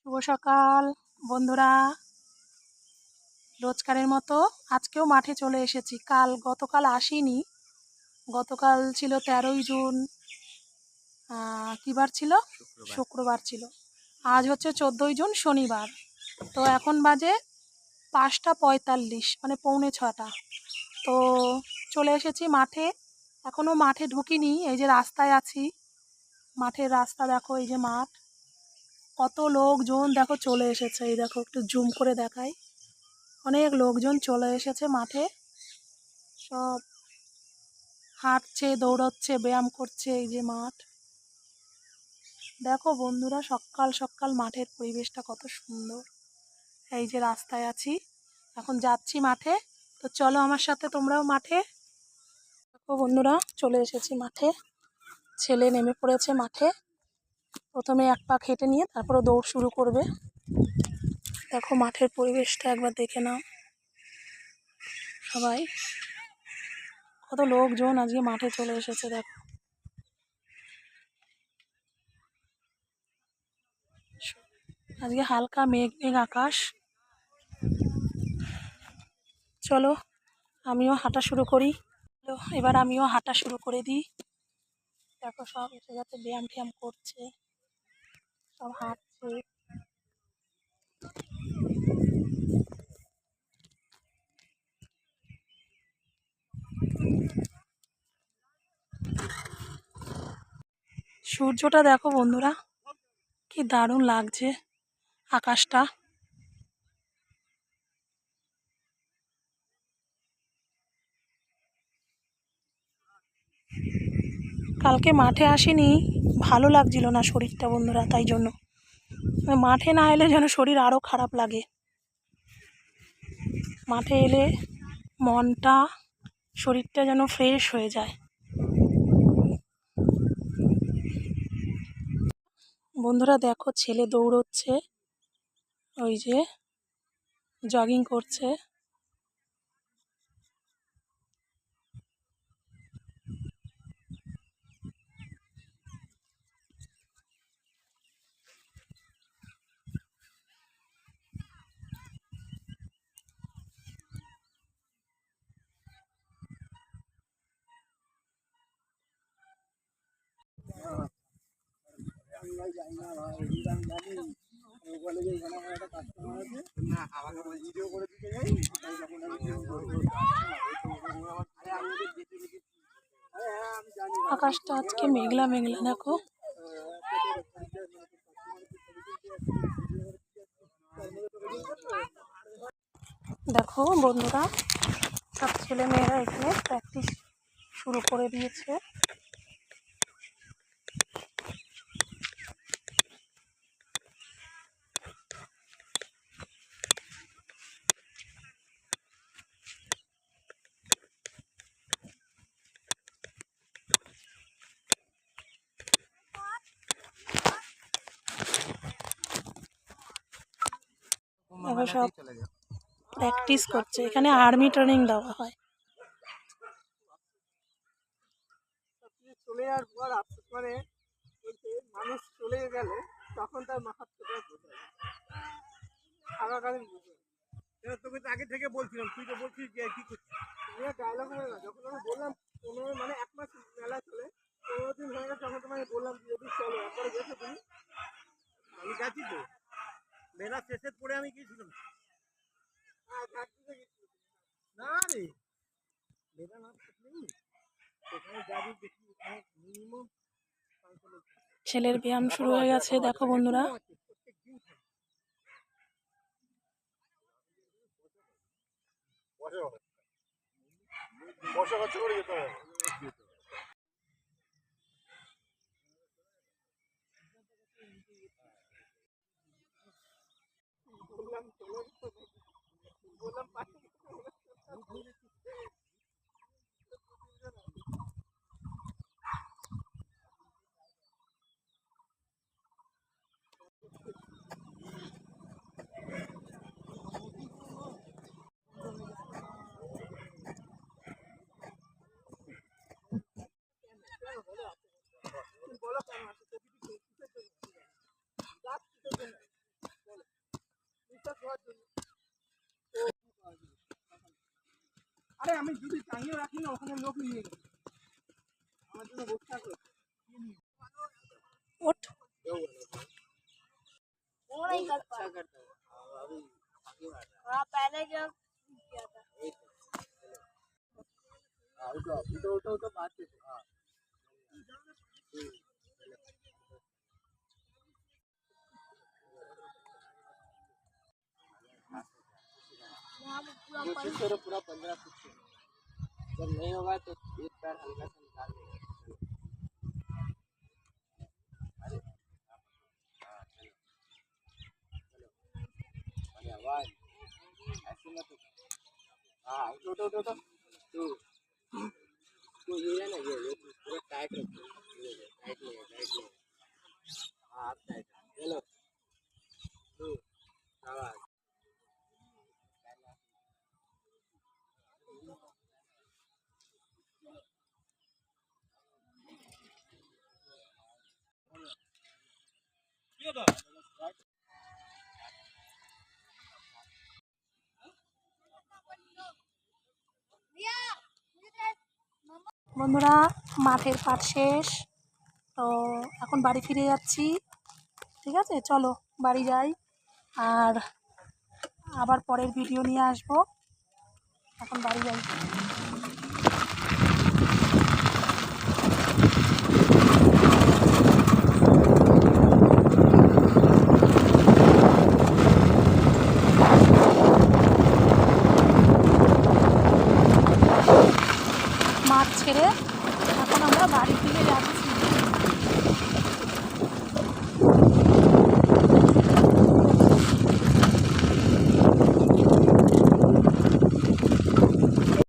শুভ সকাল বন্ধুরা। রোজকারের মতো আজকেও মাঠে চলে এসেছি। গতকাল আসিনি। গতকাল ছিল 13ই জুন। কী বার ছিল? শুক্রবার ছিল। আজ হচ্ছে 14ই জুন, শনিবার। তো এখন বাজে 5টা 45, মানে পৌনে 6টা। তো চলে এসেছি মাঠে। এখনও মাঠে ঢুকিনি, এই যে রাস্তায় আছি। মাঠের রাস্তা দেখো, এই যে মাঠ। কত লোকজন দেখো চলে এসেছে। এই দেখো, একটু জুম করে দেখাই। অনেক লোকজন চলে এসেছে মাঠে। সব হাঁটছে, দৌড়চ্ছে, ব্যায়াম করছে। এই যে মাঠ দেখো বন্ধুরা, সকাল সকাল মাঠের পরিবেশটা কত সুন্দর। এই যে রাস্তায় আছি, এখন যাচ্ছি মাঠে। তো চলো আমার সাথে তোমরাও মাঠে। দেখো বন্ধুরা, চলে এসেছি মাঠে। ছেলে নেমে পড়েছে মাঠে। প্রথমে এক পা হেঁটে নিয়ে তারপরে দৌড় শুরু করবে। দেখো মাঠের পরিবেশটা একবার দেখে নাও সবাই। কত লোকজন আজকে মাঠে চলে এসেছে দেখো। আজকে হালকা মেঘ মেঘ আকাশ। চলো আমিও হাঁটা শুরু করি। এবার আমিও হাঁটা শুরু করে দিই। দেখো সব এসে যাচ্ছে, ব্যায়াম ট্যায়াম করছে, সব হাঁটছে। সূর্যটা দেখো বন্ধুরা, কি দারুণ লাগছে আকাশটা। কালকে মাঠে আসিনি, ভালো লাগছিল না শরীরটা বন্ধুরা, তাই জন্য। মাঠে না এলে যেন শরীর আরও খারাপ লাগে। মাঠে এলে মনটা, শরীরটা যেন ফ্রেশ হয়ে যায়। বন্ধুরা দেখো, ছেলে দৌড়চ্ছে, ওই যে জগিং করছে। আকাশটা আজকে মেঘলা মেঘলা দেখো। দেখো বন্ধুরা, সব ছেলে মেয়েরা এখানে প্র্যাকটিস শুরু করে দিয়েছে। দেখো সব প্র্যাকটিস করছে। এখানে আর্মি ট্রেনিং দেওয়া হয়। চলে যাওয়ার পর মানে মানুষ চলে গেলে তখন তার মাহাত্ম্যটা বোঝা যায়। তোকে তো আগে থেকে বলছিলাম, তুই তো বলছিস যে কি করছিস। ডায়লগ হবে না, যখন আমি বললাম 15 মানে 1 মাস মেলা চলে, 15 দিন হয়ে গেছে, তখন তোমাকে বললাম যদি চলো একবার গেছো তুমি। আমি গেছি তো, মেলা শেষের পরে আমি গিয়েছিলাম। না রে, মেলা না থাকলেই সেখানে যাবি, দেখি মিনিমাম ছেলের ব্যায়াম শুরু হয়ে গেছে দেখো বন্ধুরা। আরে আমি যদি টাঙিয়ে রাখি না ওখানে লোক নিয়ে গেছে আমার জন্য বসে থাকো ওঠ वो नहीं कर पाया करता है अभी आगे बढ़ रहा हाँ पहले जब किया था है उठो बात से हाँ यहाँ पे पूरा कोशिश करो पूरा 15 फुट से जब नहीं होगा तो एक पैर हल्का सा निकाल देगा अरे हाँ चलो चलो अरे आवाज ऐसे मत हाँ उठो उठो उठो उठो तो ये है ना ये पूरा टाइट रखो टाइट नहीं हाँ आप टाइट चलो तो आवाज বন্ধুরা মাঠের কাজ শেষ, তো এখন বাড়ি ফিরে যাচ্ছি। ঠিক আছে, চলো বাড়ি যাই, আর আবার পরের ভিডিও নিয়ে আসবো। এখন বাড়ি যাই।